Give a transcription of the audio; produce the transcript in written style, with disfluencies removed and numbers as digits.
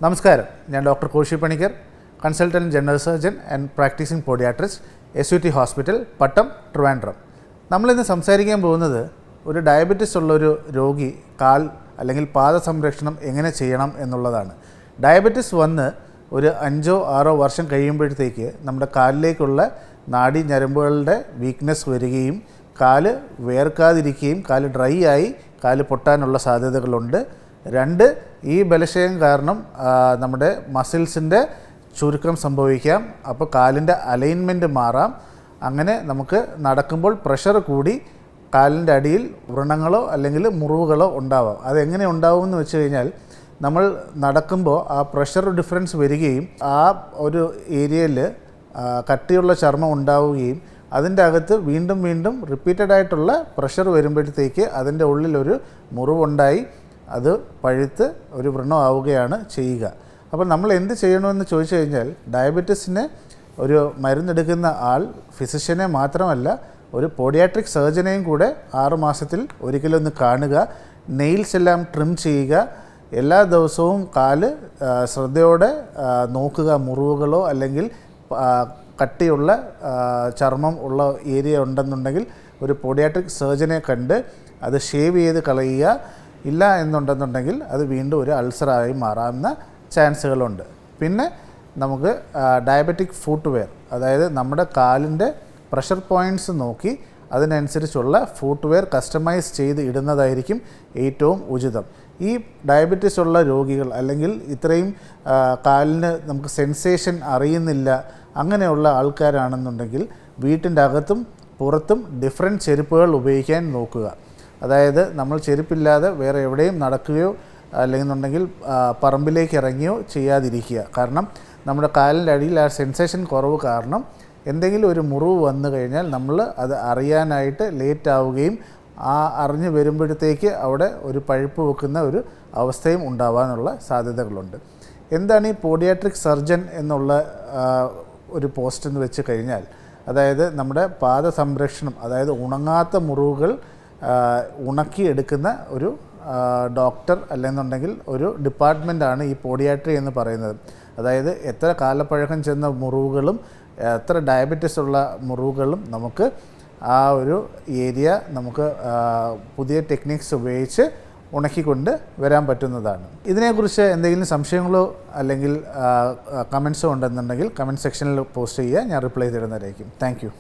നമസ്കാരം, ഞാൻ doctor Koshy Panicker, consultant general surgeon and practising podiatrist, SUT hospital, Pattom, Trivandrum. നമ്മളിന്ന് സംസാരിക്കാൻ പോകുന്നത് ഒരു ഡയബറ്റിസ് ഉള്ളൊരു രോഗി കാൽ അല്ലെങ്കിൽ പാദ സംരക്ഷണം എങ്ങനെ ചെയ്യണം എന്നുള്ളതാണ്. ഡയബറ്റിസ് വന്ന് ഒരു 5-6 വർഷം കഴിയുമ്പോഴത്തേക്ക് നമ്മുടെ കാലിലേക്കുള്ള നാഡി ഞരമ്പുകളുടെ വീക്ക്നെസ് വരികയും കാല് വേർക്കാതിരിക്കുകയും കാല് ഡ്രൈ ആയി കാല് പൊട്ടാനുള്ള സാധ്യതകളുണ്ട്. 2, ഈ ബലക്ഷയം കാരണം നമ്മുടെ മസിൽസിൻ്റെ ചുരുക്കം സംഭവിക്കാം. അപ്പോൾ കാലിൻ്റെ അലൈൻമെൻറ്റ് മാറാം. അങ്ങനെ നമുക്ക് നടക്കുമ്പോൾ പ്രഷർ കൂടി കാലിൻ്റെ അടിയിൽ വ്രണങ്ങളോ അല്ലെങ്കിൽ മുറിവുകളോ ഉണ്ടാവാം. അതെങ്ങനെ ഉണ്ടാവുമെന്ന് വെച്ച് കഴിഞ്ഞാൽ, നമ്മൾ നടക്കുമ്പോൾ ആ പ്രഷർ ഡിഫറൻസ് വരികയും ആ ഒരു ഏരിയയിൽ കട്ടിയുള്ള ചർമ്മം ഉണ്ടാവുകയും അതിൻ്റെ അകത്ത് വീണ്ടും വീണ്ടും റിപ്പീറ്റഡ് ആയിട്ടുള്ള പ്രഷർ വരുമ്പോഴത്തേക്ക് അതിൻ്റെ ഉള്ളിലൊരു മുറിവുണ്ടായി അത് പഴുത്ത് ഒരു വ്രണം ആവുകയാണ് ചെയ്യുക. അപ്പോൾ നമ്മൾ എന്ത് ചെയ്യണമെന്ന് ചോദിച്ചു കഴിഞ്ഞാൽ, ഡയബറ്റിസിന് ഒരു മരുന്നെടുക്കുന്ന ആൾ ഫിസിഷ്യനെ മാത്രമല്ല ഒരു പോഡിയാട്രിക് സർജനെയും കൂടെ 6 മാസത്തിൽ ഒരിക്കലൊന്ന് കാണുക. നെയിൽസ് എല്ലാം ട്രിം ചെയ്യുക. എല്ലാ ദിവസവും കാല് ശ്രദ്ധയോടെ നോക്കുക. മുറിവുകളോ അല്ലെങ്കിൽ കട്ടിയുള്ള ചർമ്മം ഉള്ള ഏരിയ ഉണ്ടെന്നുണ്ടെങ്കിൽ ഒരു പോഡിയാട്രിക് സർജനെ കണ്ട് അത് ഷേവ് ചെയ്ത് കളയുക. ഇല്ല എന്നുണ്ടെന്നുണ്ടെങ്കിൽ അത് വീണ്ടും ഒരു അൾസറായി മാറാവുന്ന ചാൻസുകളുണ്ട്. പിന്നെ നമുക്ക് ഡയബറ്റിക് ഫുട്വെയർ, അതായത് നമ്മുടെ കാലിൻ്റെ പ്രഷർ പോയിൻറ്റ്സ് നോക്കി അതിനനുസരിച്ചുള്ള ഫുട്വെയർ കസ്റ്റമൈസ് ചെയ്ത് ഇടുന്നതായിരിക്കും ഏറ്റവും ഉചിതം. ഈ ഡയബറ്റിസ് ഉള്ള രോഗികൾ അല്ലെങ്കിൽ ഇത്രയും കാലിന് നമുക്ക് സെൻസേഷൻ അറിയുന്നില്ല അങ്ങനെയുള്ള ആൾക്കാരാണെന്നുണ്ടെങ്കിൽ വീട്ടിൻ്റെ അകത്തും പുറത്തും ഡിഫറെൻറ്റ് ചെരുപ്പുകൾ ഉപയോഗിക്കാൻ നോക്കുക. അതായത് നമ്മൾ ചെരുപ്പില്ലാതെ വേറെ എവിടെയും നടക്കുകയോ അല്ലെന്നുണ്ടെങ്കിൽ പറമ്പിലേക്ക് ഇറങ്ങിയോ ചെയ്യാതിരിക്കുക. കാരണം നമ്മുടെ കാലിൻ്റെ അടിയിൽ ആ സെൻസേഷൻ കുറവ് കാരണം എന്തെങ്കിലും ഒരു മുറിവ് വന്നു കഴിഞ്ഞാൽ നമ്മൾ അത് അറിയാനായിട്ട് ലേറ്റ് ആവുകയും ആ അറിഞ്ഞ് വരുമ്പോഴത്തേക്ക് അവിടെ ഒരു പഴുപ്പ് വെക്കുന്ന ഒരു അവസ്ഥയും ഉണ്ടാവാനുള്ള സാധ്യതകളുണ്ട്. എന്താണ് ഈ പോഡിയാട്രിക് സർജൻ എന്നുള്ള ഒരു പോസ്റ്റ് എന്ന് വെച്ച് കഴിഞ്ഞാൽ, അതായത് നമ്മുടെ പാദ സംരക്ഷണം, അതായത് ഉണങ്ങാത്ത മുറിവുകൾ ഉണക്കിയെടുക്കുന്ന ഒരു ഡോക്ടർ അല്ലെന്നുണ്ടെങ്കിൽ ഒരു ഡിപ്പാർട്ട്മെൻറ്റാണ് ഈ പോഡിയാട്രി എന്ന് പറയുന്നത്. അതായത് എത്ര കാലപ്പഴക്കം ചെന്ന മുറിവുകളും എത്ര ഡയബറ്റിസ് ഉള്ള മുറിവുകളും നമുക്ക് ആ ഒരു ഏരിയ നമുക്ക് പുതിയ ടെക്നിക്സ് ഉപയോഗിച്ച് ഉണക്കിക്കൊണ്ട് വരാൻ പറ്റുന്നതാണ്. ഇതിനെക്കുറിച്ച് എന്തെങ്കിലും സംശയങ്ങളോ അല്ലെങ്കിൽ കമൻസോ ഉണ്ടെന്നുണ്ടെങ്കിൽ കമൻറ്റ് സെക്ഷനിൽ പോസ്റ്റ് ചെയ്യുക. ഞാൻ റിപ്ലൈ തരുന്നതായിരിക്കും. Thank you.